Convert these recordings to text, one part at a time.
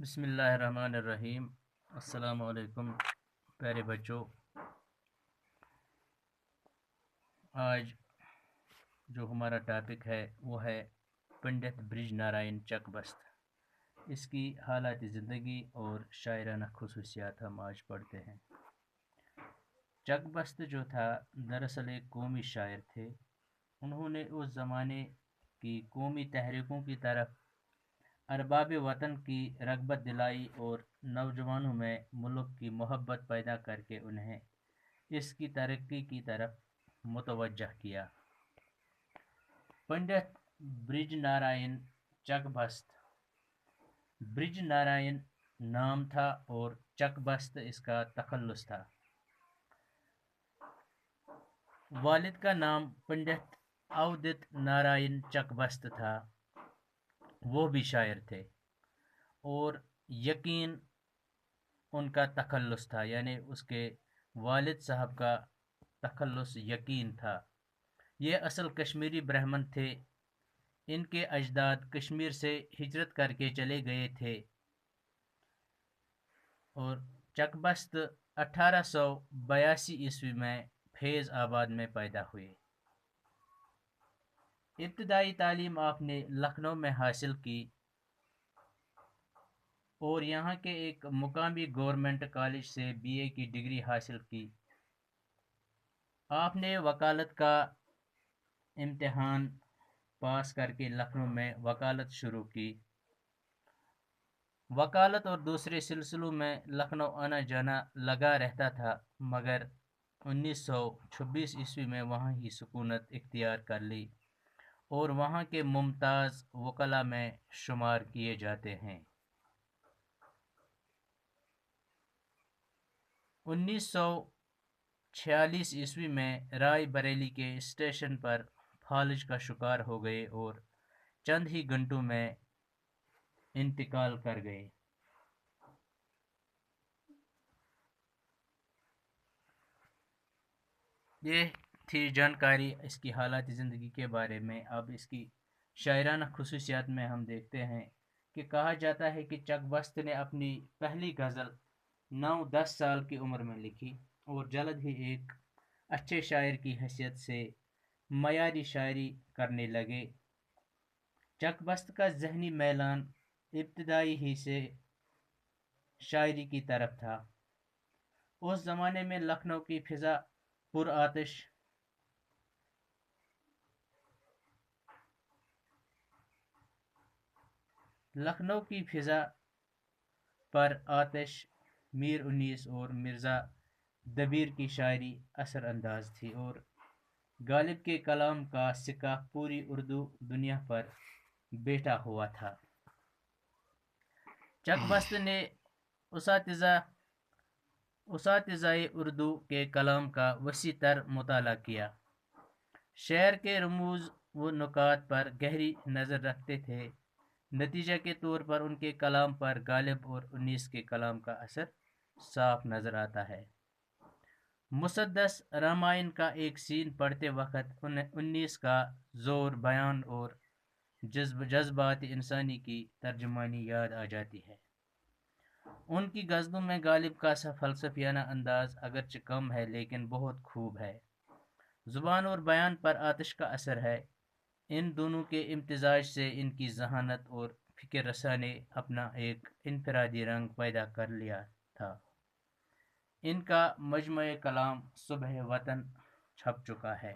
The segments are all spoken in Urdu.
بسم اللہ الرحمن الرحیم۔ السلام علیکم پیارے بچوں۔ آج جو ہمارا ٹاپک ہے وہ ہے پنڈت برج نارائن چک بست۔ اس کی حالات زندگی اور شاعرانہ خصوصیات ہم آج پڑھتے ہیں۔ چک بست جو تھا دراصل ایک قومی شاعر تھے۔ انہوں نے اس زمانے کی قومی تحریکوں کی طرف ارباب وطن کی رغبت دلائی اور نوجوانوں میں ملک کی محبت پیدا کر کے انہیں اس کی ترقی کی طرف متوجہ کیا۔ پنڈت برج نارائن چک بست، برج نارائن نام تھا اور چک بست اس کا تخلص تھا۔ والد کا نام پنڈت اودت نارائن چک بست تھا، وہ بھی شاعر تھے، اور یقین ان کا تخلص تھا، یعنی اس کے والد صاحب کا تخلص یقین تھا۔ یہ اصل کشمیری برہمن تھے۔ ان کے اجداد کشمیر سے ہجرت کر کے چلے گئے تھے اور چک بست 1882 میں فیض آباد میں پیدا ہوئے۔ ابتدائی تعلیم آپ نے لکھنؤ میں حاصل کی اور یہاں کے ایک مقامی گورنمنٹ کالج سے BA کی ڈگری حاصل کی۔ آپ نے وکالت کا امتحان پاس کر کے لکھنؤ میں وکالت شروع کی۔ وکالت اور دوسرے سلسلوں میں لکھنؤ آنا جانا لگا رہتا تھا، مگر 1926 میں وہاں ہی سکونت اختیار کر لی اور وہاں کے ممتاز وکلاء میں شمار کیے جاتے ہیں۔ 1946 میں رائے بریلی کے اسٹیشن پر فالج کا شکار ہو گئے اور چند ہی گھنٹوں میں انتقال کر گئے۔ یہ تھی جانکاری اس کی حالات زندگی کے بارے میں۔ اب اس کی شاعرانہ خصوصیات میں ہم دیکھتے ہیں کہ کہا جاتا ہے کہ چک بست نے اپنی پہلی غزل 9-10 سال کی عمر میں لکھی اور جلد ہی ایک اچھے شاعر کی حیثیت سے معیاری شاعری کرنے لگے۔ چک بست کا ذہنی میلان ابتدائی ہی سے شاعری کی طرف تھا۔ اس زمانے میں لکھنؤ کی فضا پر آتش میر انیس اور مرزا دبیر کی شاعری اثر انداز تھی اور غالب کے کلام کا سکہ پوری اردو دنیا پر بیٹھا ہوا تھا۔ چک بست نے اساتذۂ اردو کے کلام کا وسیع تر مطالعہ کیا۔ شعر کے رموز و نکات پر گہری نظر رکھتے تھے۔ نتیجہ کے طور پر ان کے کلام پر غالب اور انیس کے کلام کا اثر صاف نظر آتا ہے۔ مسدس رامائن کا ایک سین پڑھتے وقت انیس کا زور بیان اور جذبات انسانی کی ترجمانی یاد آ جاتی ہے۔ ان کی غزلوں میں غالب کا فلسفیانہ انداز اگرچہ کم ہے لیکن بہت خوب ہے۔ زبان اور بیان پر آتش کا اثر ہے۔ ان دونوں کے امتزاج سے ان کی ذہانت اور فکر رسا نے اپنا ایک انفرادی رنگ پیدا کر لیا تھا۔ ان کا مجموعہ کلام صبح وطن چھپ چکا ہے۔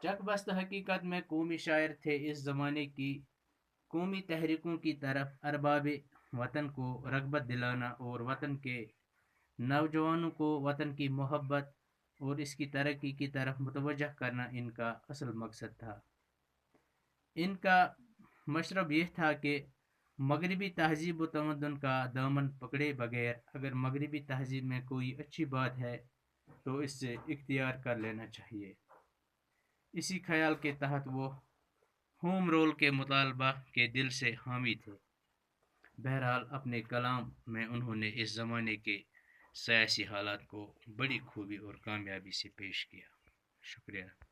چک بست حقیقت میں قومی شاعر تھے۔ اس زمانے کی قومی تحریکوں کی طرف ارباب وطن کو رغبت دلانا اور وطن کے نوجوانوں کو وطن کی محبت اور اس کی ترقی کی طرف متوجہ کرنا ان کا اصل مقصد تھا۔ ان کا مشرب یہ تھا کہ مغربی تہذیب و تمدن کا دامن پکڑے بغیر اگر مغربی تہذیب میں کوئی اچھی بات ہے تو اس سے اختیار کر لینا چاہیے۔ اسی خیال کے تحت وہ ہوم رول کے مطالبہ کے دل سے حامی تھے۔ بہرحال اپنے کلام میں انہوں نے اس زمانے کے سیاسی حالات کو بڑی خوبی اور کامیابی سے پیش کیا۔ شکریہ۔